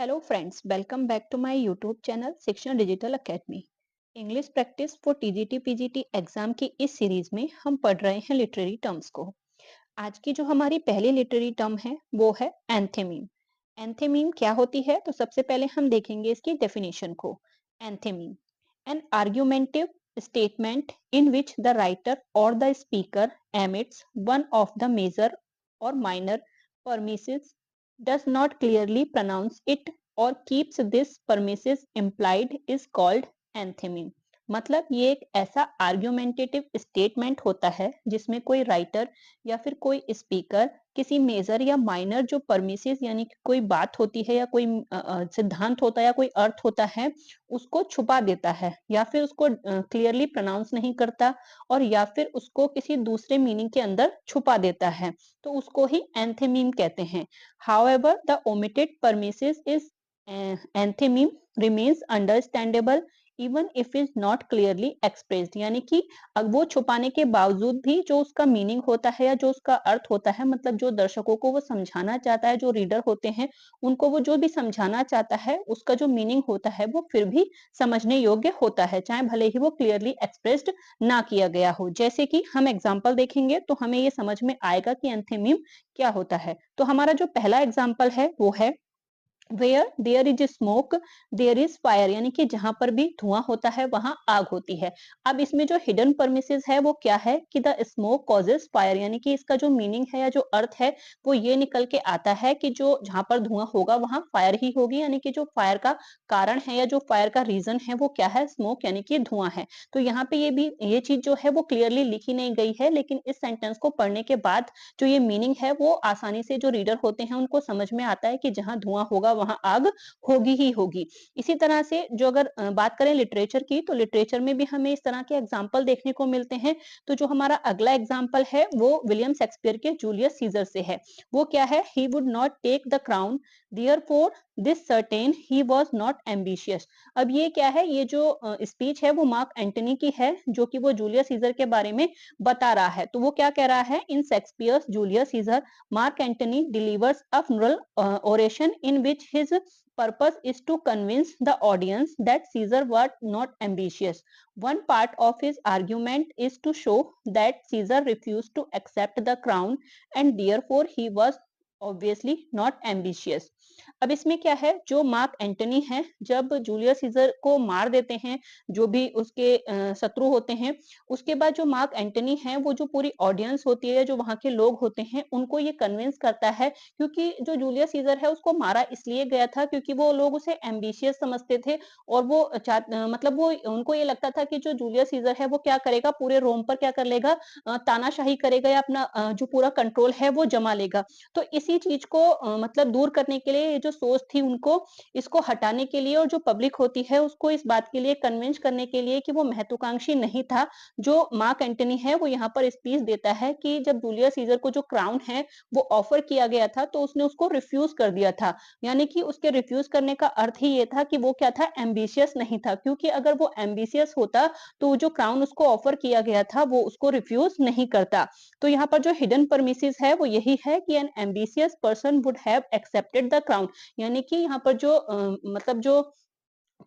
Hello friends, welcome back to my YouTube channel Shikshan Digital Academy. English practice for TGT PGT exam की इस series में हम पढ़ रहे हैं लिटरेरी टर्म्स को। आज की जो हमारी पहली लिटरेरी टर्म है वो है एंथेमीम। एंथेमीम क्या होती है, तो सबसे पहले हम देखेंगे इसकी डेफिनेशन को। Enthymeme an argumentative statement in which the writer or the speaker omits one of the major or minor premises, does not clearly pronounce it or keeps this premises implied is called एंथेमिन। मतलब ये एक ऐसा argumentative statement होता है जिसमें कोई writer या फिर कोई स्पीकर किसी मेजर या माइनर जो परमिसेस यानी कि कोई बात होती है या कोई सिद्धांत होता है या कोई अर्थ होता है, उसको छुपा देता है या फिर उसको क्लियरली प्रोनाउंस नहीं करता और या फिर उसको किसी दूसरे मीनिंग के अंदर छुपा देता है, तो उसको ही एंथेमीम कहते हैं। However, the omitted premises is anthememe remains understandable even if is not clearly expressed। यानी कि अब वो छुपाने के बावजूद भी जो उसका मीनिंग होता है या जो उसका अर्थ होता है, मतलब जो दर्शकों को वो समझाना चाहता है, जो रीडर होते हैं उनको वो जो भी समझाना चाहता है उसका जो मीनिंग होता है वो फिर भी समझने योग्य होता है, चाहे भले ही वो क्लियरली एक्सप्रेस्ड ना किया गया हो। जैसे कि हम एग्जाम्पल देखेंगे तो हमें ये समझ में आएगा कि एंथेमीम क्या होता है। तो हमारा जो पहला एग्जाम्पल है वो है where there is smoke there is fire. यानी कि जहां पर भी धुआं होता है वहां आग होती है। अब इसमें जो हिडन परमिसेस है वो क्या है कि द स्मोक कॉजेस फायर। यानी कि इसका जो मीनिंग है या जो अर्थ है वो ये निकल के आता है कि जो जहां पर धुआं होगा वहां फायर ही होगी। यानी कि जो फायर का कारण है या जो फायर का रीजन है वो क्या है, स्मोक यानी कि धुआं है। तो यहाँ पे ये चीज जो है वो क्लियरली लिखी नहीं गई है, लेकिन इस सेंटेंस को पढ़ने के बाद जो ये मीनिंग है वो आसानी से जो रीडर होते हैं उनको समझ में आता है कि जहां धुआं होगा वहां आग होगी ही होगी। इसी तरह से जो अगर बात करें लिटरेचर की, तो लिटरेचर में भी हमें इस तरह के एग्जाम्पल देखने को मिलते हैं। तो जो हमारा अगला एग्जाम्पल है वो विलियम शेक्सपियर के जूलियस सीजर से है। वो क्या है, he would not take the crown therefore this certain he was not ambitious. अब ये क्या है, ये जो स्पीच है वो मार्क एंटनी की है जो कि वो जूलियस सीजर के बारे में बता रहा है। तो वो क्या कह रहा है, in Shakespeare's Julius Caesar Mark Antony delivers a funeral oration in which his purpose is to convince the audience that Caesar was not ambitious. One part of his argument is to show that Caesar refused to accept the crown and therefore he was obviously not ambitious। अब इसमें क्या है, जो mark Antony है जब Julius Caesar को मार देते हैं, जो भी उसके शत्रु होते हैं, उसके बाद जो मार्क एंटनी है वो जो पूरी ऑडियंस होती है, जो वहां के लोग होते हैं, उनको ये कन्विंस करता है, क्योंकि जो जूलियस सीजर है उसको मारा इसलिए गया था क्योंकि वो लोग उसे एम्बिशियस समझते थे और वो मतलब वो उनको ये लगता था कि जो जूलियस सीजर है वो क्या करेगा, पूरे रोम पर क्या कर लेगा, तानाशाही करेगा या अपना जो पूरा कंट्रोल है वो जमा लेगा। तो इसी चीज को मतलब दूर करने के लिए ये जो सोच थी उनको, इसको हटाने के लिए और जो पब्लिक होती है उसको इस बात के लिए कन्विंस करने के लिए कि वो महत्वाकांक्षी नहीं था, जो मार्क एंटनी है वो यहाँ पर स्पीच देता है कि जब जूलियस सीजर को जो क्राउन है वो ऑफर किया गया था तो उसने उसको रिफ्यूज कर दिया था। यानी कि उसके रिफ्यूज करने का अर्थ ही ये था कि वो क्या था, एम्बिशियस नहीं था, क्योंकि अगर वो एम्बिशियस होता तो जो क्राउन उसको ऑफर किया गया था वो उसको रिफ्यूज नहीं करता। तो यहाँ पर जो हिडन परमिसेस है वो यही है कि N ambitious person would have accepted the crown. यानी कि यहाँ पर जो मतलब जो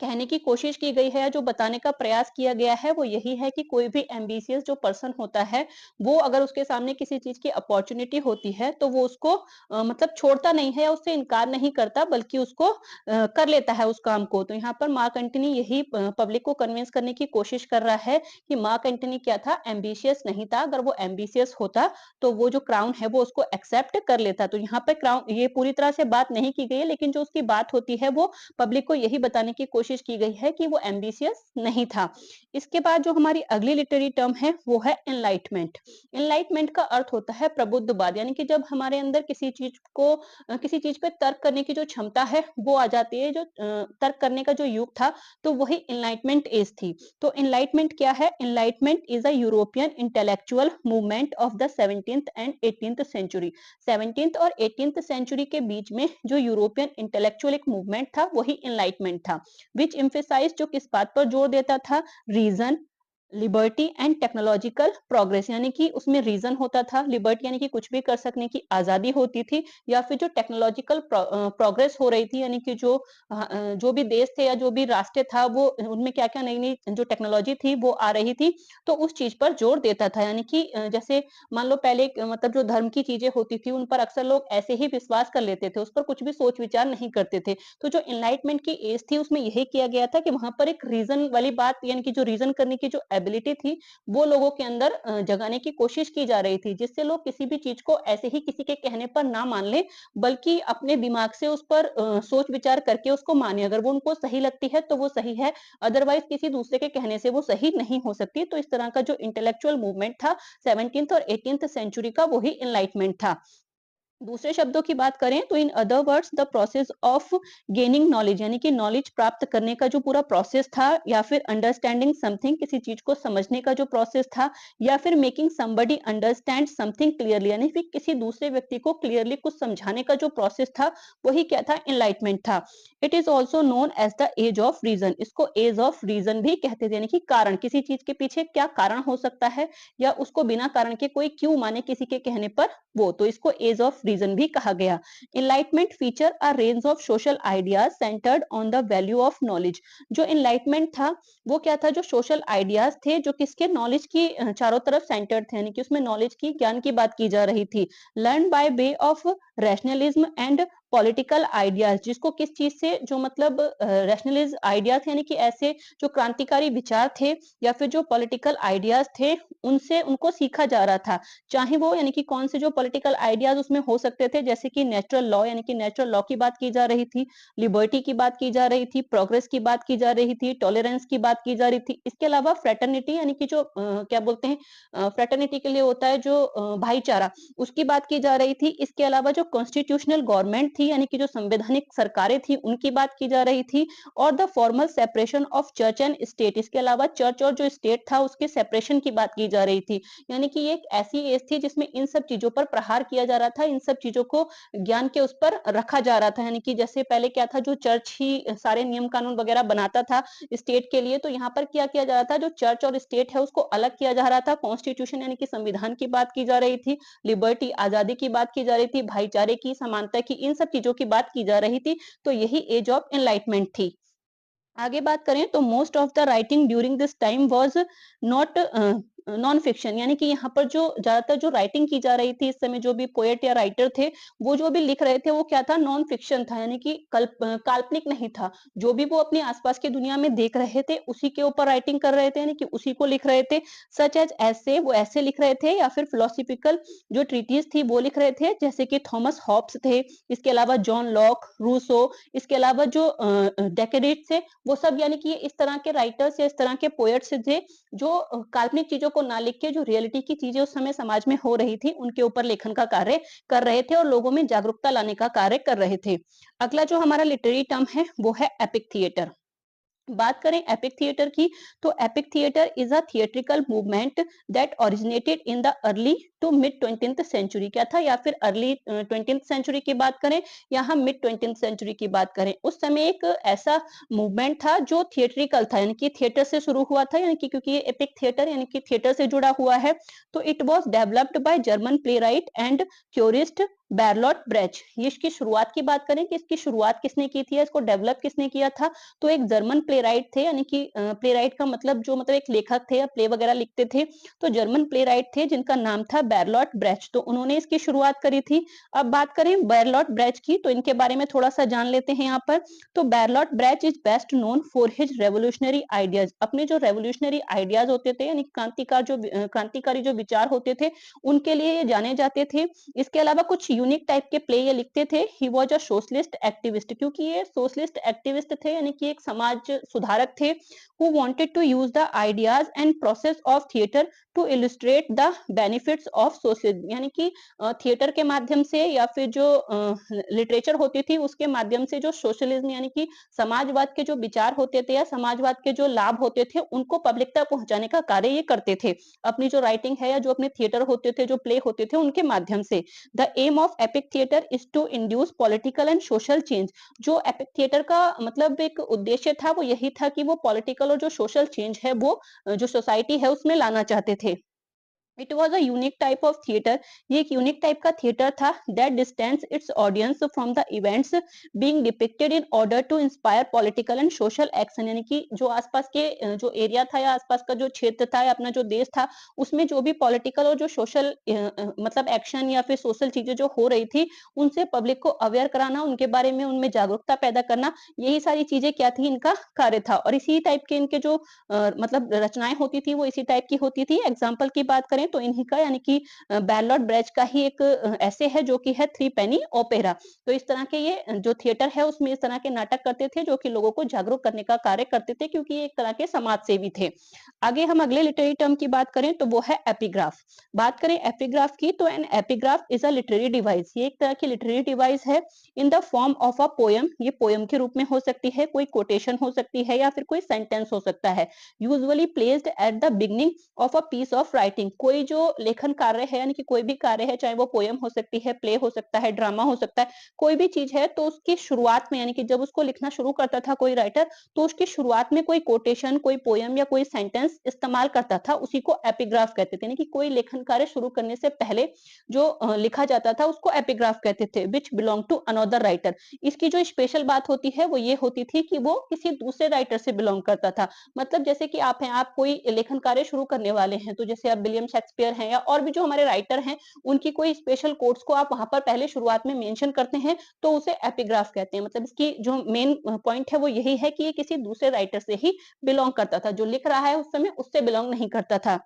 कहने की कोशिश की गई है या जो बताने का प्रयास किया गया है वो यही है कि कोई भी एम्बिशियस जो पर्सन होता है वो अगर उसके सामने किसी चीज की अपॉर्चुनिटी होती है तो वो उसको मतलब छोड़ता नहीं है या उससे इनकार नहीं करता, बल्कि उसको कर लेता है उस काम को। तो यहाँ पर मार्क एंटनी यही पब्लिक को कन्विंस करने की कोशिश कर रहा है कि मार्क एंटनी क्या था, एम्बिशियस नहीं था। अगर वो एम्बिशियस होता तो वो जो क्राउन है वो उसको एक्सेप्ट कर लेता। तो यहाँ पर क्राउन ये पूरी तरह से बात नहीं की गई है, लेकिन जो उसकी बात होती है वो पब्लिक को यही बताने की कोशिश की गई है कि वो एम्बिशियस नहीं था। इसके बाद जो हमारी अगली लिटरेरी टर्म है वो है एनलाइटमेंट। एनलाइटमेंट का अर्थ होता है प्रबुद्धवाद। यानी कि जब हमारे अंदर किसी चीज को किसी चीज पे तर्क करने की जो क्षमता है वो आ जाती है, जो तर्क करने का जो युग था तो वही एनलाइटमेंट एज थी। तो एनलाइटमेंट क्या है, enlightenment is a European intellectual movement of the 17th and 18th century. 17th और 18th सेंचुरी के बीच में जो यूरोपियन इंटेलेक्चुअल एक मूवमेंट था वही एनलाइटमेंट था। विच एम्फेसाइज जो किस बात पर जोर देता था, reason, liberty and technological progress, यानी कि उसमें रीजन होता था। लिबर्टी यानी कि कुछ भी कर सकने की आजादी होती थी, या फिर जो टेक्नोलॉजिकल प्रोग्रेस हो रही थी, यानी कि जो भी देश थे या जो भी राष्ट्र था वो उनमें क्या क्या नई नई जो टेक्नोलॉजी थी वो आ रही थी, तो उस चीज पर जोर देता था। यानी कि जैसे मान लो पहले मतलब जो धर्म की चीजें होती थी उन पर अक्सर लोग ऐसे ही विश्वास कर लेते थे, उस पर कुछ भी सोच विचार नहीं करते थे। तो जो इनलाइटमेंट की एज थी उसमें यही किया गया था कि वहां पर एक रीजन वाली बात, यानी कि जो रीजन करने की जो एबिलिटी थी वो लोगों के अंदर जगाने की कोशिश की जा रही थी, जिससे लोग किसी भी चीज को ऐसे ही किसी के कहने पर ना मान ले, बल्कि अपने दिमाग से उस पर सोच विचार करके उसको माने। अगर वो उनको सही लगती है तो वो सही है, अदरवाइज किसी दूसरे के कहने से वो सही नहीं हो सकती। तो इस तरह का जो इंटेलेक्चुअल मूवमेंट था 17th और 18th सेंचुरी का, वही इनलाइटमेंट था। दूसरे शब्दों की बात करें तो in other words the process of gaining knowledge, यानी कि नॉलेज प्राप्त करने का जो पूरा प्रोसेस था, या फिर अंडरस्टैंडिंग समथिंग, किसी चीज को समझने का जो प्रोसेस था, या फिर making somebody understand something clearly, यानी फिर किसी दूसरे व्यक्ति को क्लियरली कुछ समझाने का जो प्रोसेस था, वही क्या था, एनलाइटमेंट था। It is also known as the age of reason, इसको एज ऑफ रीजन भी कहते थे, यानी कि कारण, किसी चीज के पीछे क्या कारण हो सकता है, या उसको बिना कारण के कोई क्यों माने किसी के कहने पर, वो तो इसको एज ऑफ रीजन भी कहा गया। Enlightenment feature a range of social ideas centred on the value of knowledge. जो इनलाइटमेंट था वो क्या था, जो सोशल आइडियाज थे जो किसके, नॉलेज की चारों तरफ सेंटर्ड थे, यानी कि उसमें नॉलेज की, ज्ञान की बात की जा रही थी। Learn by way of rationalism and political ideas, जिसको किस चीज से, जो मतलब रैशनलिज्म आइडियाज, यानी कि ऐसे जो क्रांतिकारी विचार थे या फिर जो पॉलिटिकल आइडियाज थे, उनसे उनको सीखा जा रहा था। चाहे वो, यानी कि कौन से जो पॉलिटिकल आइडियाज उसमें हो सकते थे, जैसे कि नेचुरल लॉ, यानी कि नेचुरल लॉ की बात की जा रही थी, लिबर्टी की बात की जा रही थी, प्रोग्रेस की बात की जा रही थी, टॉलरेंस की बात की जा रही थी। इसके अलावा फ्रेटर्निटी, यानी कि जो क्या बोलते हैं, फ्रेटर्निटी के लिए होता है जो भाईचारा, उसकी बात की जा रही थी। इसके अलावा जो कॉन्स्टिट्यूशनल गवर्नमेंट थी, यानी कि जो संवैधानिक सरकारें थी, उनकी बात की जा रही थी। और the formal separation of church and state, इसके अलावा चर्च और जो स्टेट था उसके सेपरेशन की बात की जा रही थी। यानी कि ये एक ऐसी एज थी जिसमें इन सब चीजों पर प्रहार किया जा रहा था, इन सब चीजों को ज्ञान के उस पर रखा जा रहा था। यानी कि जैसे पहले क्या था, जो चर्च ही सारे नियम कानून वगैरह बनाता था स्टेट के लिए, तो यहाँ पर क्या किया जा रहा था, जो चर्च और स्टेट है उसको अलग किया जा रहा था। कॉन्स्टिट्यूशन यानी कि संविधान की बात की जा रही थी, लिबर्टी आजादी की बात की जा रही थी, भाईचारे की, समानता की, इन सब चीजों की बात की जा रही थी। तो यही एज ऑफ एनलाइटमेंट थी। आगे बात करें तो most of the writing during this time was not non fiction, यानी कि यहाँ पर जो ज्यादातर जो राइटिंग की जा रही थी इस समय, जो भी पोएट या राइटर थे वो जो भी लिख रहे थे वो क्या था, नॉन फिक्शन था, यानी कि काल्पनिक नहीं था। जो भी वो अपने आसपास की दुनिया में देख रहे थे उसी के ऊपर राइटिंग कर रहे थे, यानी कि उसी को लिख रहे थे। सच एज ऐसे, वो ऐसे लिख रहे थे, या फिर फिलोसफिकल जो ट्रीटीज थी वो लिख रहे थे, जैसे कि थॉमस हॉब्स थे, इसके अलावा जॉन लॉक, रूसो, इसके अलावा जो डेकेडिट थे, वो सब, यानी कि ये इस तरह के राइटर्स या इस तरह के पोएट्स थे जो काल्पनिक चीजों को ना लिख के जो रियलिटी की चीजें उस समय समाज में हो रही थी उनके ऊपर लेखन का कार्य कर रहे थे और लोगों में जागरूकता लाने का कार्य कर रहे थे। अगला जो हमारा लिटरेरी टर्म है वो है एपिक थिएटर। बात करें एपिक थिएटर की, तो epic theatre is a theatrical movement that originated in the early to mid 20th century. क्या था, या फिर अर्ली 20th सेंचुरी की बात करें या हम मिड 20th सेंचुरी की बात करें, उस समय एक ऐसा मूवमेंट था जो थिएट्रिकल था, यानी कि थिएटर से शुरू हुआ था, यानी कि क्योंकि ये एपिक थिएटर यानी कि थिएटर से जुड़ा हुआ है, तो it was developed by German playwright and theorist Bertolt Brecht. ये इसकी शुरुआत की बात करें कि इसकी शुरुआत किसने की थी, इसको डेवलप किसने किया था, तो एक जर्मन प्लेराइट थे, यानी कि प्लेराइट का मतलब जो मतलब एक लेखक थे या प्ले वगैरह लिखते थे, तो जर्मन प्लेराइट थे जिनका नाम था बैरलॉट ब्रेच, तो उन्होंने इसकी शुरुआत करी थी। अब बात करें बैरलॉट ब्रेच की, तो इनके बारे में थोड़ा सा जान लेते हैं यहाँ पर। तो Bertolt Brecht is best known for his revolutionary ideas, अपने जो रेवोल्यूशनरी आइडियाज होते थे, यानी क्रांतिकारी जो विचार होते थे उनके लिए ये जाने जाते थे। इसके अलावा कुछ यूनिक टाइप के प्ले ये लिखते थे। He was a socialist activist, क्योंकि ये सोशलिस्ट एक्टिविस्ट थे, यानी कि एक समाज सुधारक थे। Who wanted to use the ideas and process of theatre to illustrate the benefits of socialism, यानी कि थिएटर के माध्यम से या फिर जो लिटरेचर होती थी उसके माध्यम से जो सोशलिज्म यानी कि समाजवाद के जो विचार होते थे या समाजवाद के जो लाभ होते थे उनको पब्लिक तक पहुंचाने का कार्य ये करते थे, अपनी जो राइटिंग है या जो अपने थिएटर होते थे, जो प्ले होते थे, उनके माध्यम से। The aim of of epic theatre is to induce political and social change. जो एपिक थिएटर का मतलब एक उद्देश्य था वो यही था कि वो पॉलिटिकल और जो सोशल चेंज है वो जो सोसाइटी है उसमें लाना चाहते थे। It was a unique type of theatre. ये एक यूनिक टाइप का थिएटर था that distance its audience from the events being depicted in order to inspire political and social action. यानी कि जो आसपास के जो एरिया था या आसपास का जो क्षेत्र था या अपना जो देश था उसमें जो भी पॉलिटिकल और जो सोशल मतलब एक्शन या फिर सोशल चीजें जो हो रही थी उनसे पब्लिक को अवेयर कराना, उनके बारे में उनमें जागरूकता पैदा करना, यही सारी चीजें क्या थी इनका कार्य था। और इसी टाइप के इनके जो मतलब रचनाएं होती थी वो इसी टाइप की होती थी। एग्जाम्पल की बात करें तो इन्हीं का यानी कि बैरलॉट ब्रेच का ही एक ऐसे है जो कि है थ्री पेनी ओपेरा। तो इस तरह के ये जो थिएटर है उसमें इस तरह के नाटक करते थे जो कि लोगों को जागरूक करने का कार्य करते थे, क्योंकि ये एक तरह के समाज सेवी थे। आगे हम अगले लिटरेरी टर्म की बात करें तो वो है एपिग्राफ। बात करें एपिग्राफ की तो an epigraph is a literary device. ये एक तरह की लिटरेरी डिवाइस है in the form of a poem. ये पोयम के रूप में हो सकती है, कोई कोटेशन हो सकती है या फिर कोई सेंटेंस हो सकता है। Usually placed at the beginning of a piece of writing. कोई जो लेखन कार्य है यानी कि कोई भी कार्य है, चाहे वो पोयम हो सकती है, प्ले हो सकता है, ड्रामा हो सकता है, कोई भी चीज है तो उसकी शुरुआत में यानी कि जब उसको लिखना शुरू करता था कोई राइटर तो उसकी शुरुआत में कोई कोटेशन, कोई पोयम या कोई सेंटेंस इस्तेमाल करता था, उसी को एपिग्राफ कहते थे। यानी कि कोई लेखन कार्य शुरू करने से पहले जो लिखा जाता था उसको एपिग्राफ कहते थे, which belong to another writer. इसकी जो स्पेशल बात होती है वो ये होती थी कि वो किसी दूसरे राइटर से बिलोंग करता था। मतलब जैसे कि आप हैं, आप कोई लेखन कार्य शुरू करने वाले हैं तो जैसे आप विलियम शेक्सपियर हैं या और भी जो हमारे राइटर हैं उनकी कोई स्पेशल कोट्स को आप वहां पर पहले शुरुआत में मेंशन करते हैं तो उसे एपिग्राफ कहते हैं। मतलब इसकी जो मेन पॉइंट है वो यही है कि ये किसी दूसरे राइटर से ही बिलोंग करता था, जो लिख रहा है उस समय उससे बिलोंग नहीं करता था।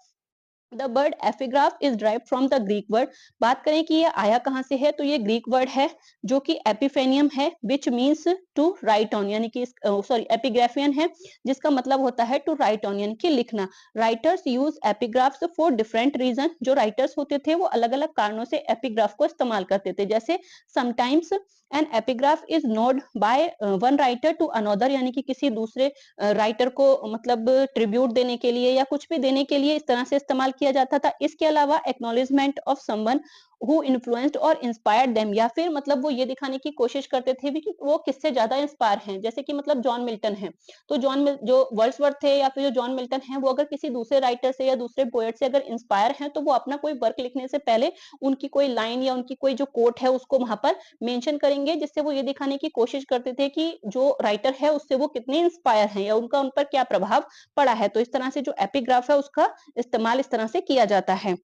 The word epigraph is drive from the Greek word. बात करें कि ये आया कहां से है तो ये ग्रीक वर्ड है जो कि एपिफेनियम है, which means to write on. यानी कि सॉरी एपिग्राफियन है जिसका मतलब होता है टू राइट ऑन यानी कि लिखना। Writers use epigraphs for different reason. जो राइटर्स होते थे वो अलग अलग कारणों से एपिग्राफ को इस्तेमाल करते थे। जैसे sometimes an epigraph is nod by one writer to another. यानी कि किसी दूसरे राइटर को मतलब ट्रिब्यूट देने के लिए या कुछ भी देने के लिए इस तरह से इस्तेमाल किया जाता था। इसके अलावा acknowledgement of someone who influenced और इंस्पायर्ड देम, या फिर मतलब वो ये दिखाने की कोशिश करते थे भी कि वो किससे ज्यादा इंस्पायर हैं। जैसे कि मतलब जॉन मिल्टन है तो जो वर्ड्सवर्थ थे या फिर जो जॉन मिल्टन है वो अगर किसी दूसरे राइटर से या दूसरे पोएट से अगर इंस्पायर हैं तो वो अपना कोई वर्क लिखने से पहले उनकी कोई लाइन या उनकी कोई जो कोट है उसको वहां पर मेंशन करेंगे, जिससे वो ये दिखाने की कोशिश करते थे कि जो राइटर है उससे वो कितने इंस्पायर हैं या उनका उन पर क्या प्रभाव पड़ा है। तो इस तरह से जो एपिग्राफ है उसका इस्तेमाल इस तरह से किया जाता है।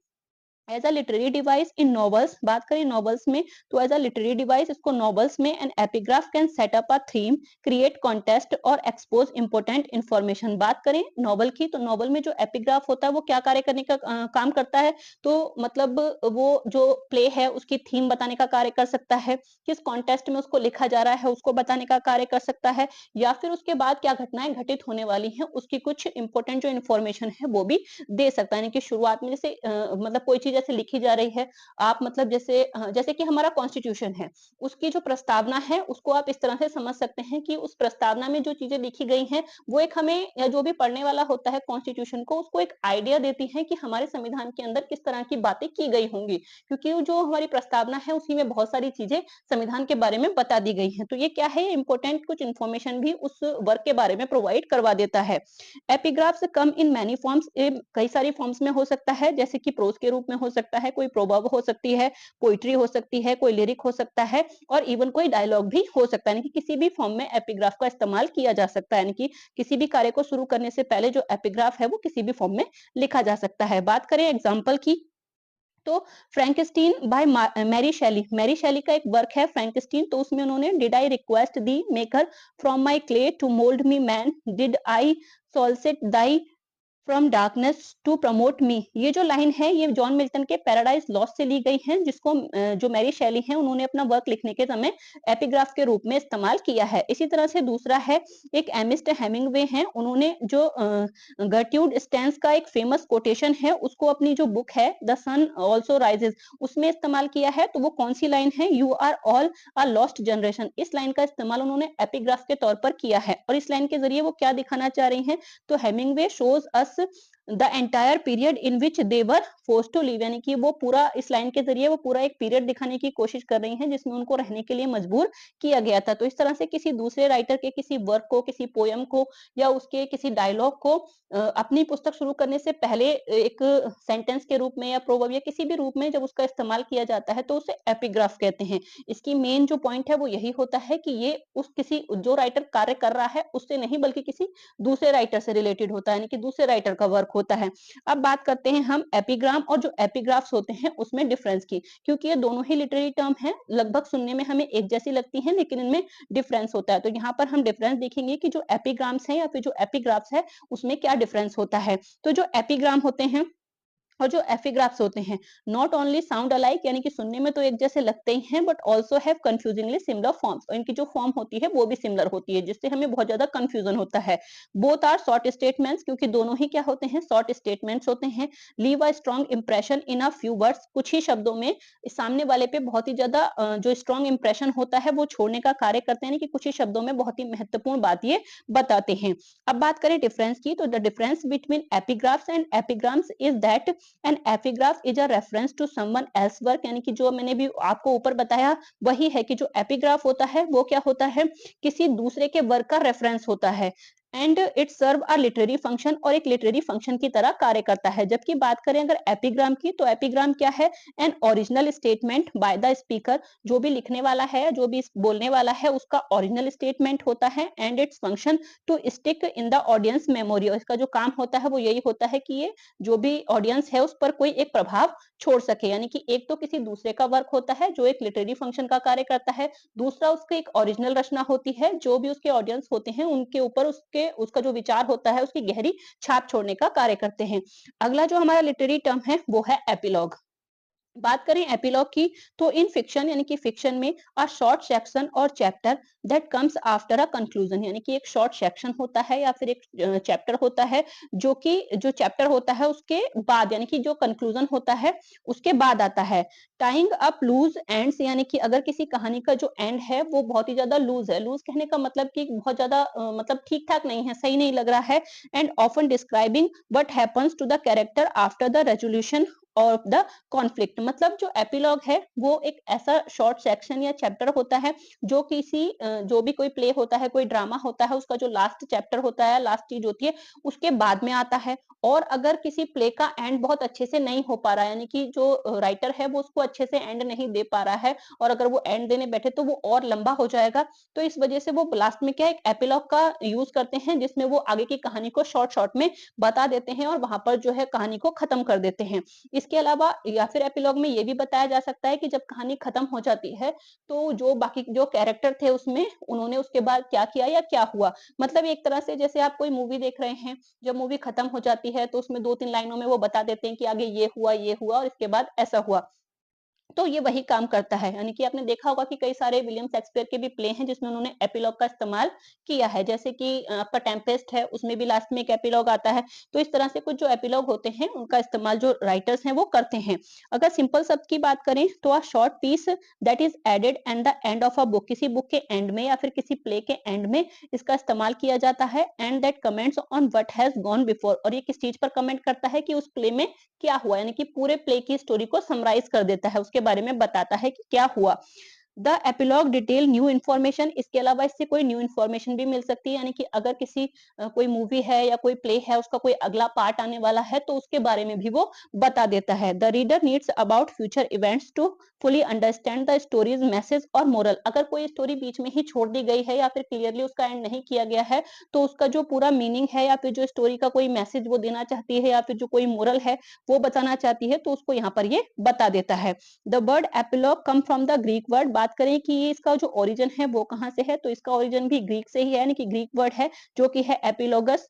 As a literary device in novels. बात करें नॉवेल्स में तो एज अ लिटरेरी डिवाइस इसको नॉवेल्स में an epigraph can set up a theme, create contest और एक्सपोज इंपोर्टेंट इंफॉर्मेशन। बात करें नॉवल की तो नॉवल में जो एपिग्राफ होता है वो क्या कार्य करने का काम करता है तो मतलब वो जो प्ले है उसकी थीम बताने का कार्य कर सकता है, किस कॉन्टेस्ट में उसको लिखा जा रहा है उसको बताने का कार्य कर सकता है, या फिर उसके बाद क्या घटनाएं घटित होने वाली हैं उसकी कुछ इंपॉर्टेंट जो इन्फॉर्मेशन है वो भी दे सकता है। यानी कि शुरुआत में जैसे मतलब कोई चीज जैसे लिखी जा रही है, आप मतलब जैसे जैसे कि हमारा कॉन्स्टिट्यूशन है उसकी जो प्रस्तावना है उसको आप इस तरह से समझ सकते हैं कि उस प्रस्तावना में जो चीजें लिखी गई हैं वो एक हमें या जो भी पढ़ने वाला होता है कॉन्स्टिट्यूशन को उसको एक आइडिया देती है कि हमारे संविधान के अंदर किस तरह की बातें की गई होंगी, क्योंकि वो जो हमारी प्रस्तावना है उसी में बहुत सारी चीजें संविधान के बारे में बता दी गई हैं। तो ये क्या है, इंपॉर्टेंट कुछ इन्फॉर्मेशन भी उस वर्क के बारे में प्रोवाइड करवा देता है। एपिग्राफ्स कम इन मैनी फॉर्म्स, कई सारी फॉर्म्स में हो सकता है, जैसे कि प्रोज के रूप में हो सकता है, कोई प्रोवर्ब हो सकती है, पोइट्री हो सकती है, कोई लिरिक हो सकता है और इवन कोई डायलॉग भी हो सकता है। यानी कि किसी भी फॉर्म में एपिग्राफ का इस्तेमाल किया जा सकता है। यानी कि किसी भी कार्य को शुरू करने से पहले जो एपिग्राफ है वो किसी भी फॉर्म में लिखा जा सकता है। बात करें एग्जाम्पल की तो Frankenstein by Mary Shelley. Mary Shelley का एक वर्क है फ्रैंकस्टीन, तो उसमें उन्होंने did I request thee maker from my clay to mould me man, did I solicit thy from darkness to promote me. ये जो लाइन है ये जॉन मिल्टन के पैराडाइज लॉस्ट से ली गई है, जिसको जो मैरी शैली है उन्होंने अपना वर्क लिखने के समय एपिग्राफ के रूप में इस्तेमाल किया है। इसी तरह से दूसरा है एक एमिस्ट हेमिंगवे हैं, उन्होंने जो गर्ट्यूड स्टैंस का एक फेमस कोटेशन है उसको अपनी जो बुक है द सन ऑल्सो राइजेस उसमें इस्तेमाल किया है। तो वो कौन सी लाइन है, you are all a lost generation. इस लाइन का इस्तेमाल उन्होंने एपिग्राफ के तौर पर किया है और इस लाइन के जरिए वो क्या दिखाना चाह रही हैं तो Hemingway shows us the entire period in which they were forced to live, यानी कि वो पूरा इस लाइन के जरिए वो पूरा एक पीरियड दिखाने की कोशिश कर रही हैं जिसमें उनको रहने के लिए मजबूर किया गया था। तो इस तरह से किसी दूसरे राइटर के किसी वर्क को, किसी पोयम को या उसके किसी डायलॉग को अपनी पुस्तक शुरू करने से पहले एक सेंटेंस के रूप में या प्रोवर्ब या किसी भी रूप में जब उसका इस्तेमाल किया जाता है तो उसे एपिग्राफ कहते हैं। इसकी मेन जो पॉइंट है वो यही होता है कि ये उस किसी जो राइटर कार्य कर रहा है उससे नहीं बल्कि किसी दूसरे राइटर से रिलेटेड होता है, यानी कि दूसरे राइटर का वर्क होता है। अब बात करते हैं हम एपिग्राम और जो एपिग्राफ्स होते हैं उसमें डिफरेंस की, क्योंकि ये दोनों ही लिटरेरी टर्म हैं, लगभग सुनने में हमें एक जैसी लगती हैं लेकिन इनमें डिफरेंस होता है। तो यहाँ पर हम डिफरेंस देखेंगे कि जो एपिग्राम्स हैं या फिर जो एपिग्राफ्स है उसमें क्या डिफरेंस होता है। तो जो एपिग्राम होते हैं और जो एपिग्राफ्स होते हैं, नॉट ओनली साउंड अलाइक, यानी कि सुनने में तो एक जैसे लगते ही हैं but also have confusingly similar forms, और इनकी जो फॉर्म होती है वो भी सिमिलर होती है जिससे हमें बहुत ज्यादा कंफ्यूजन होता है। बोथ आर शॉर्ट स्टेटमेंट्स, क्योंकि दोनों ही क्या होते हैं, शॉर्ट स्टेटमेंट्स होते हैं। Leave a strong impression in a few words, कुछ ही शब्दों में सामने वाले पे बहुत ही ज्यादा जो स्ट्रॉन्ग इंप्रेशन होता है वो छोड़ने का कार्य करते हैं, कि कुछ ही शब्दों में बहुत ही महत्वपूर्ण बात ये बताते हैं। अब बात करें डिफरेंस की, तो the difference between epigraphs and epigrams is that an epigraph is a reference to someone else work, यानी कि जो मैंने भी आपको ऊपर बताया वही है कि जो एपिग्राफ होता है वो क्या होता है, किसी दूसरे के वर्क का रेफरेंस होता है and it serve a literary function, और एक लिटरेरी फंक्शन की तरह कार्य करता है। जबकि बात करें अगर एपिग्राम की, तो एपिग्राम क्या है, an original statement by the speaker, जो भी लिखने वाला है, जो भी बोलने वाला है उसका ओरिजिनल स्टेटमेंट होता है and its function to stick in the audience memory, और इसका जो काम होता है वो यही होता है कि ये जो भी ऑडियंस है उस पर कोई एक प्रभाव छोड़ सके। यानी कि एक तो किसी दूसरे का वर्क होता है जो एक लिटरेरी फंक्शन का कार्य करता है, दूसरा उसकी एक ओरिजिनल रचना होती है जो भी उसके ऑडियंस होते हैं उनके ऊपर उसका जो विचार होता है उसकी गहरी छाप छोड़ने का कार्य करते हैं। अगला जो हमारा लिटरेरी टर्म है वो है एपिलॉग। बात करें एपिलॉग की, तो इन फिक्शन यानी कि फिक्शन में अ शॉर्ट सेक्शन और chapter that comes after a conclusion, यानी कि एक शॉर्ट सेक्शन होता है या फिर एक चैप्टर होता है जो कि जो चैप्टर होता है उसके बाद, यानी कि जो कंक्लूजन होता है उसके बाद आता है। टाइंग अप लूज एंड्स, यानी कि अगर किसी कहानी का जो एंड है वो बहुत ही ज्यादा लूज है, लूज कहने का मतलब कि बहुत ज्यादा मतलब ठीक ठाक नहीं है, सही नहीं लग रहा है। And often describing what happens to the character after the resolution of the conflict, मतलब जो एपिलॉग है वो एक ऐसा शॉर्ट सेक्शन या चैप्टर होता है जो किसी जो भी कोई प्ले होता है, कोई ड्रामा होता है, उसका जो लास्ट चैप्टर होता है, लास्ट चीज होती है उसके बाद में आता है। और अगर किसी प्ले का एंड बहुत अच्छे से नहीं हो पा रहा है, यानी कि जो राइटर है वो उसको अच्छे से एंड नहीं दे पा रहा है और अगर वो एंड देने बैठे तो वो और लंबा हो जाएगा, तो इस वजह से वो लास्ट में क्या एक एपिलॉग का यूज करते हैं जिसमें वो आगे की कहानी को शॉर्ट शॉर्ट में बता देते हैं और वहां पर जो है कहानी को खत्म कर देते हैं। इसके अलावा या फिर एपिलॉग में ये भी बताया जा सकता है कि जब कहानी खत्म हो जाती है तो जो बाकी जो कैरेक्टर थे उसमें उन्होंने उसके बाद क्या किया या क्या हुआ, मतलब एक तरह से जैसे आप कोई मूवी देख रहे हैं, जब मूवी खत्म हो जाती है तो उसमें 2-3 लाइनों में वो बता देते हैं कि आगे ये हुआ और इसके बाद ऐसा हुआ। तो ये वही काम करता है, यानी कि आपने देखा होगा कि कई सारे विलियम शेक्सपियर के भी प्ले हैं जिसमें उन्होंने एपिलॉग का इस्तेमाल किया है, जैसे कि आपका टेम्पेस्ट है उसमें भी लास्ट में एक एपिलॉग आता है। तो इस तरह से कुछ जो एपिलॉग होते हैं उनका इस्तेमाल जो राइटर्स हैं वो करते हैं। अगर सिंपल शब्द की बात करें तो a short piece that is added and the end of a book, किसी बुक के एंड में या फिर किसी प्ले के एंड में इसका इस्तेमाल किया जाता है। And that comments on what has gone before, और ये किस चीज पर कमेंट करता है कि उस प्ले में क्या हुआ, यानी कि पूरे प्ले की स्टोरी को समराइज कर देता है, उसके बारे में बताता है कि क्या हुआ। The epilogue detail new information, इसके अलावा इससे कोई न्यू इन्फॉर्मेशन भी मिल सकती है, यानी कि अगर किसी कोई मूवी है या कोई प्ले है उसका कोई अगला पार्ट आने वाला है तो उसके बारे में भी वो बता देता है। The reader needs about future events to fully understand the story's message और मोरल, अगर कोई स्टोरी बीच में ही छोड़ दी गई है या फिर क्लियरली उसका एंड नहीं किया गया है तो उसका जो पूरा मीनिंग है या फिर जो स्टोरी का कोई मैसेज वो देना चाहती है या फिर जो कोई मोरल है वो बताना चाहती है तो उसको यहाँ पर ये बता देता है। The word epilogue come from the Greek word, बात करें कि ये इसका जो ओरिजिन है वो कहाँ से है, तो इसका ओरिजिन भी ग्रीक से ही है, यानी कि ग्रीक वर्ड है जो कि है एपिलोगस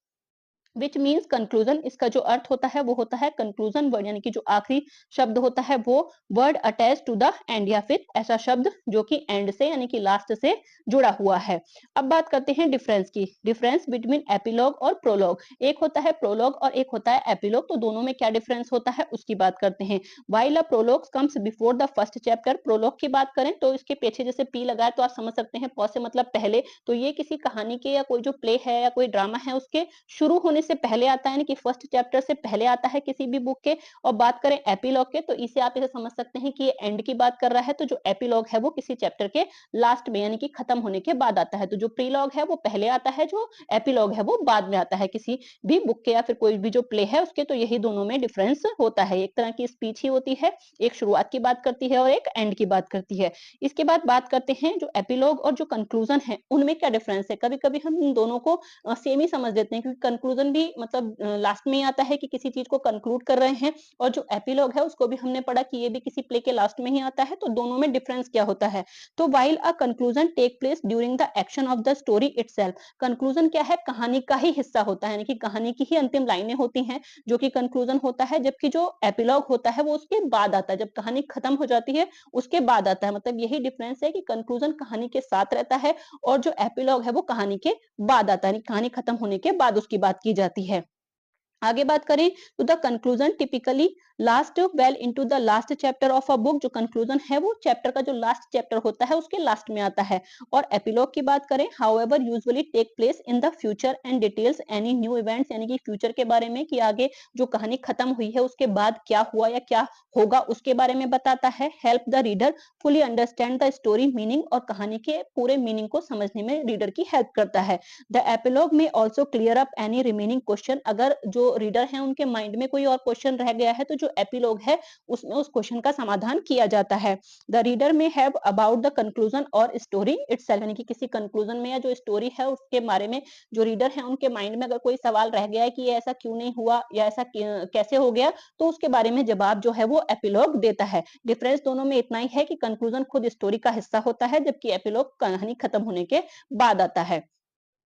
विच मीन्स कंक्लूजन, इसका जो अर्थ होता है वो होता है कंक्लूजन वर्ड, यानी कि जो आखिरी शब्द होता है वो word attach to the end, या फिर ऐसा शब्द जो कि एंड से यानी कि लास्ट से जुड़ा हुआ है। अब बात करते हैं डिफरेंस की, डिफरेंस बिटवीन एपिलॉग और प्रोलॉग, एक होता है प्रोलॉग और एक होता है एपिलॉग, तो दोनों में क्या डिफरेंस होता है उसकी बात करते हैं। While a prologue comes before the first chapter, prologue की बात करें तो इसके पीछे जैसे पी लगा है तो आप समझ सकते हैं पौ से मतलब पहले, तो ये किसी कहानी के या कोई जो प्ले है या कोई ड्रामा है उसके शुरू होने से पहले आता है, यानी कि फर्स्ट चैप्टर से पहले आता है किसी भी बुक के। और बात करें एपिलॉग के, तो इसे आप इसे समझ सकते हैं कि ये एंड की बात कर रहा है, तो जो एपिलॉग है वो किसी चैप्टर के लास्ट में यानी कि खत्म होने के बाद आता है। तो जो प्रीलॉग है वो पहले आता है, जो एपिलॉग है वो बाद में आता है किसी भी बुक के या फिर कोई भी जो प्ले है उसके। तो यही दोनों में डिफरेंस होता है, एक तरह की स्पीच ही होती है, एक शुरुआत की बात करती है और एक एंड की बात करती है। इसके बाद बात करते हैं जो एपिलॉग और जो कंक्लूजन है उनमें क्या डिफरेंस है। कभी-कभी हम इन दोनों को सेम ही समझ लेते हैं, क्योंकि कंक्लूजन भी मतलब लास्ट में ही आता है कि किसी चीज को कंक्लूड कर रहे हैं, और जो एपिलॉग है उसको भी हमने पढ़ा कि ये भी किसी प्ले के लास्ट में ही आता है। तो दोनों में डिफरेंस क्या होता है। तो while a conclusion take place during the action of the story itself, conclusion क्या है, कहानी का ही हिस्सा होता है, यानी कि कहानी की ही अंतिम लाइनें होती हैं जो कि कंक्लूजन होता है, जबकि जो एपिलॉग होता है वो उसके बाद आता है, जब कहानी खत्म हो जाती है उसके बाद आता है। मतलब यही डिफरेंस है कि कंक्लूजन कहानी के साथ रहता है और जो एपिलॉग है वो कहानी के बाद आता है, कहानी खत्म होने के बाद उसकी बात की जाती है। आगे बात करें तो the conclusion typically last well into the last chapter of a book, जो कंक्लूजन है वो चैप्टर का जो लास्ट चैप्टर होता है उसके लास्ट में आता है। और एपिलॉग की बात करें, however usually take place in the future and details any new events, यानी कि फ्यूचर के बारे में कि आगे जो कहानी खत्म हुई है उसके बाद क्या हुआ या क्या होगा उसके बारे में बताता है। Help the reader fully understand the story meaning, और कहानी के पूरे मीनिंग को समझने में रीडर की हेल्प करता है। द एपिलॉग में also clear up any remaining question, अगर जो रीडर है उनके माइंड में कोई और क्वेश्चन रह गया है तो जो एपिलॉग है उसमें उस क्वेश्चन का समाधान किया जाता है। द रीडर में हैव अबाउट द कंक्लूजन और स्टोरी इटसेल्फ, यानी कि किसी कंक्लूजन में या जो स्टोरी है उसके बारे में जो रीडर है उनके माइंड में अगर कोई सवाल रह गया है कि ये ऐसा क्यों नहीं हुआ या ऐसा कैसे हो गया, तो उसके बारे में जवाब जो है वो एपिलॉग देता है। डिफरेंस दोनों में इतना ही है कि कंक्लूजन खुद स्टोरी का हिस्सा होता है, जबकि एपिलॉग कहानी खत्म होने के बाद आता है।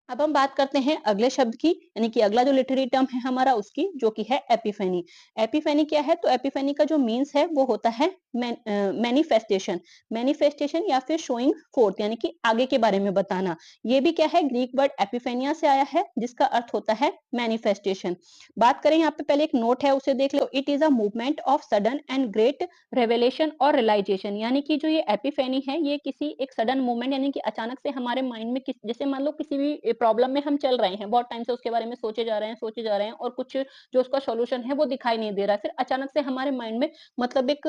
अब हम बात करते हैं अगले शब्द की, यानी कि अगला जो लिटरेरी टर्म है हमारा उसकी, जो कि है एपिफेनी। एपिफेनी क्या है, तो एपिफेनी का जो मीन्स है वो होता है मैनिफेस्टेशन। मैनिफेस्टेशन या फिर शोइंग फोर्थ, यानी कि आगे के बारे में बताना। ये भी क्या है, ग्रीक वर्ड एपिफेनिया से आया है जिसका अर्थ होता है मैनिफेस्टेशन। बात करें यहाँ पे पहले एक नोट है उसे देख लो। It is a movement of sudden and great revelation और रियलाइजेशन, यानी कि जो ये एपिफेनी है ये किसी एक सडन मूवमेंट, यानी कि अचानक से हमारे माइंड में जैसे मान लो किसी भी प्रॉब्लम में हम चल रहे हैं, बहुत टाइम से उसके बारे में सोचे जा रहे हैं सोचे जा रहे हैं और कुछ जो उसका सॉल्यूशन है वो दिखाई नहीं दे रहा है, फिर अचानक से हमारे माइंड में मतलब एक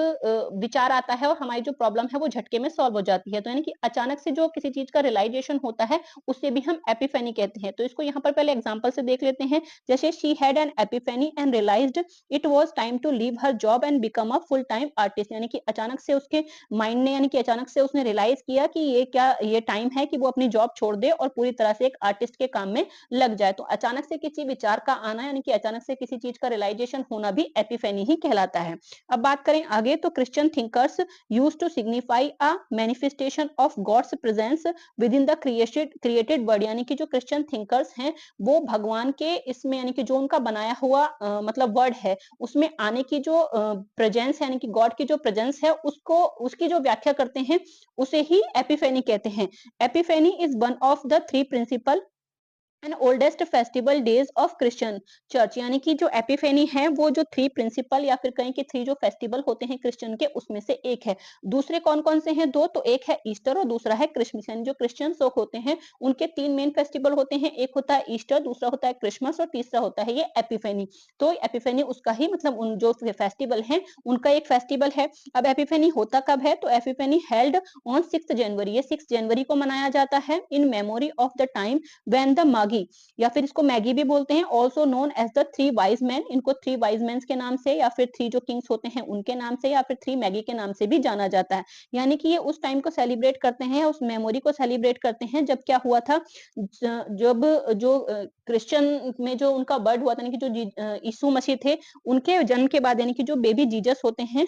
विचार आता है और हमारी जो प्रॉब्लम है वो झटके में सॉल्व हो जाती है। तो यानी कि अचानक से जो किसी चीज का रियलाइजेशन होता है उसे भी हम एपिफेनी कहते हैं। तो इसको यहाँ पर पहले एग्जाम्पल से देख लेते हैं। जैसे she had an epiphany and realised it was time to leave her job and become a full time artist, यानी कि अचानक से उसके माइंड ने, यानी कि अचानक से उसने रियलाइज किया कि ये टाइम है कि वो अपनी जॉब छोड़ दे और पूरी तरह से एक आर्टिस्ट के काम में लग जाए। तो अचानक से किसी विचार का आना, यानी कि अचानक से किसी चीज का रियलाइजेशन होना भी एपिफेनी ही कहलाता है। अब बात करें आगे, तो Christian thinkers used to signify a manifestation of God's presence within the created world, यानी कि जो क्रिश्चियन थिंकर्स हैं वो भगवान के इसमें, यानी कि जो उनका बनाया हुआ मतलब वर्ड है उसमें आने की जो प्रेजेंस है, यानी कि गॉड की जो प्रेजेंस है उसको उसकी जो व्याख्या करते हैं उसे ही एपिफेनी कहते हैं। Epiphany is one of the three principal and oldest festival days of Christian church, यानी कि जो एपिफेनी है वो जो थ्री प्रिंसिपल या फिर कहीं के थ्री जो फेस्टिवल होते हैं क्रिश्चियन के उसमें से एक है। दूसरे कौन कौन से हैं, दो, तो एक है ईस्टर और दूसरा है क्रिसमस, यानी जो क्रिश्चियन लोग होते हैं उनके तीन मेन फेस्टिवल होते हैं, एक होता है ईस्टर, दूसरा होता है क्रिसमस और तीसरा होता है ये एपिफेनी। तो एपिफेनी उसका ही मतलब उन जो फेस्टिवल है उनका एक फेस्टिवल है। अब एपिफेनी होता कब है, तो एपिफेनी हेल्ड ऑन 6 जनवरी, ये 6 जनवरी को मनाया जाता है in memory of the time when the Magi, या फिर इसको मैगी भी बोलते हैं, also known as the three wise man, इनको थ्री वाइज मैन के नाम से या फिर थ्री जो किंग्स होते हैं उनके नाम से या फिर थ्री मैगी के नाम से भी जाना जाता है। यानी कि ये उस टाइम को सेलिब्रेट करते हैं, उस मेमोरी को सेलिब्रेट करते हैं जब क्या हुआ था, जब जो क्रिश्चियन में जो उनका बर्थ हुआ था, यानी कि जो यीशु मसीह थे उनके जन्म के बाद, यानी कि जो बेबी जीसस होते हैं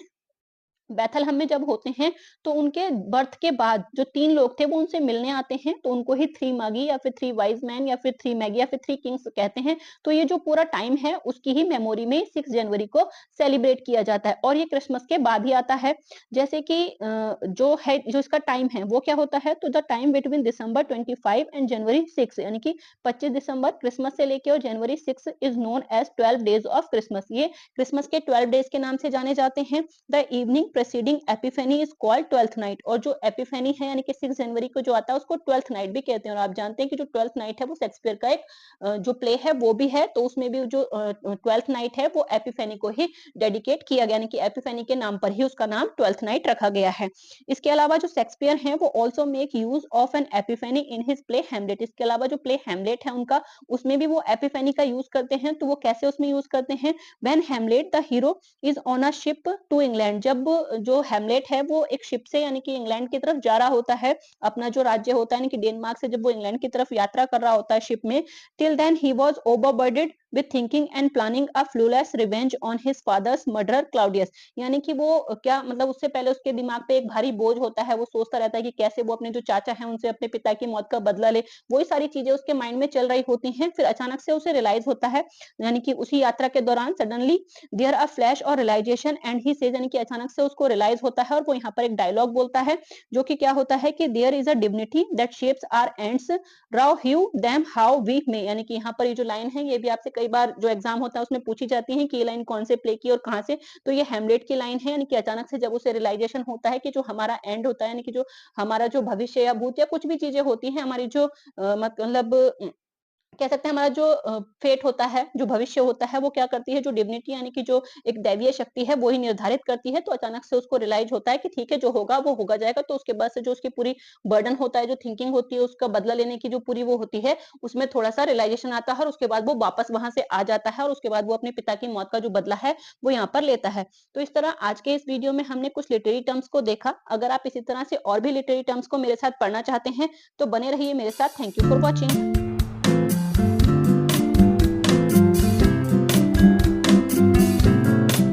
बैथलहम में जब होते हैं तो उनके बर्थ के बाद जो तीन लोग थे वो उनसे मिलने आते हैं, तो उनको ही थ्री मागी या फिर थ्री वाइज मैन या फिर थ्री मैगी या फिर थ्री किंग्स कहते हैं। तो ये जो पूरा टाइम है उसकी ही मेमोरी में 6 जनवरी को सेलिब्रेट किया जाता है और ये क्रिसमस के बाद ही आता है। जैसे कि जो है जो इसका टाइम है वो क्या होता है, तो the time between December 25 and January 6, यानी कि 25 दिसंबर क्रिसमस से लेके और January 6 is known as 12 days of Christmas, ये क्रिसमस के 12 डेज के नाम से जाने जाते हैं। The evening preceding Epiphany is called Twelfth Night. और जो एपिफेनी है यानी कि 6 जनवरी को जो आता है उसको ट्वेल्थ नाइट भी कहते हैं। और आप जानते हैं कि जो ट्वेल्थ नाइट है वो शेक्सपियर का एक जो प्ले है वो भी है, तो उसमें भी जो ट्वेल्थ नाइट है वो एपिफेनी को ही डेडिकेट किया गया, यानी कि एपिफेनी के नाम पर ही उसका नाम ट्वेल्थ नाइट रखा गया है। इसके अलावा जो शेक्सपियर हैं वो also make use of an epiphany in his play Hamlet. इसके अलावा जो प्ले हैमलेट है उनका, उसमें भी वो एपिफेनी का यूज करते हैं। तो वो कैसे उसमें यूज करते हैं? When Hamlet the hero is on a ship to England. जब जो हैमलेट है वो एक शिप से यानी कि इंग्लैंड की तरफ जा रहा होता है, अपना जो राज्य होता है यानी कि डेनमार्क से जब वो इंग्लैंड की तरफ यात्रा कर रहा होता है शिप में, till then he was overburdened with thinking and planning a flawless revenge on his father's murderer Claudius। यानी कि वो क्या मतलब उससे पहले उसके दिमाग पे एक भारी बोझ होता है, वो सोचता रहता है कि कैसे वो अपने जो चाचा हैं उनसे अपने पिता की मौत का बदला ले। वही सारी चीजें उसके माइंड में चल रही होती हैं। फिर अचानक से उसे रियलाइज होता है, यानी कि उसी यात्रा के दौरान सडनली देयर अ फ्लैश और रियलाइजेशन एंड ही सेज, यानी कि अचानक से उसको रियलाइज होता है और वो यहाँ पर एक डायलॉग बोलता है जो कि क्या होता है कि there is a dignity that shapes our ends rough hew them how we may. यानी कि यहाँ पर ये जो लाइन है ये भी आपसे कई बार जो एग्जाम होता है उसमें पूछी जाती है कि ये लाइन कौन से प्ले की और कहाँ से। तो ये हैमलेट की लाइन है, यानी कि अचानक से जब उसे रियलाइजेशन होता है कि जो हमारा एंड होता है, यानी कि जो हमारा जो भविष्य या भूत या कुछ भी चीजें होती हैं, हमारी जो मतलब कह सकते हैं हमारा जो फेट होता है, जो भविष्य होता है, वो क्या करती है, जो डिविनिटी यानी कि जो एक दैवीय शक्ति है वो ही निर्धारित करती है। तो अचानक से उसको रियलाइज होता है कि ठीक है, जो होगा वो होगा जाएगा। तो उसके बाद से जो उसकी पूरी बर्डन होता है, जो थिंकिंग होती है, उसका बदला लेने की जो पूरी वो होती है, उसमें थोड़ा-सा रियलाइजेशन आता है और उसके बाद वो वापस वहाँ से आ जाता है और उसके बाद वो अपने पिता की मौत का जो बदला है, वो यहाँ पर लेता है। तो इस तरह आज के इस वीडियो में हमने कुछ लिटरेरी टर्म्स को देखा। अगर आप इसी तरह से और भी लिटरेरी टर्म्स को मेरे साथ पढ़ना चाहते हैं, तो बने रहिए मेरे साथ। Thank you for watching.